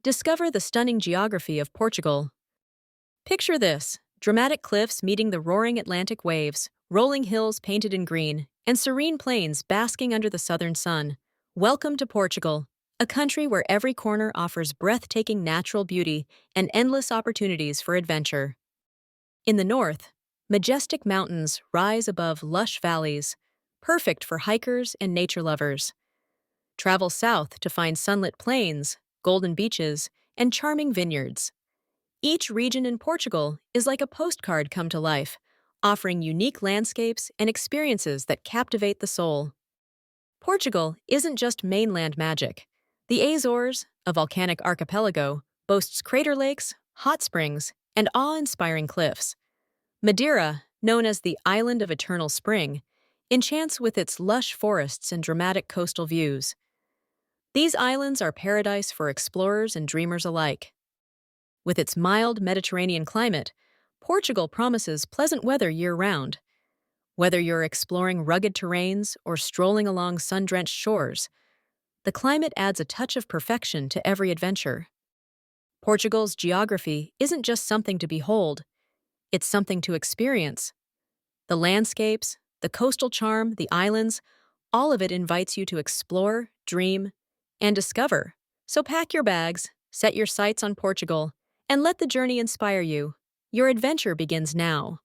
Discover the stunning geography of Portugal. Picture this: dramatic cliffs meeting the roaring Atlantic waves, rolling hills painted in green, and serene plains basking under the southern sun. Welcome to Portugal, a country where every corner offers breathtaking natural beauty and endless opportunities for adventure. In the north, majestic mountains rise above lush valleys, perfect for hikers and nature lovers. Travel south to find sunlit plains, golden beaches, and charming vineyards. Each region in Portugal is like a postcard come to life, offering unique landscapes and experiences that captivate the soul. Portugal isn't just mainland magic. The Azores, a volcanic archipelago, boasts crater lakes, hot springs, and awe-inspiring cliffs. Madeira, known as the Island of Eternal Spring, enchants with its lush forests and dramatic coastal views. These islands are paradise for explorers and dreamers alike. With its mild Mediterranean climate, Portugal promises pleasant weather year-round. Whether you're exploring rugged terrains or strolling along sun-drenched shores, the climate adds a touch of perfection to every adventure. Portugal's geography isn't just something to behold, it's something to experience. The landscapes, the coastal charm, the islands, all of it invites you to explore, dream, and discover. So pack your bags, set your sights on Portugal, and let the journey inspire you. Your adventure begins now.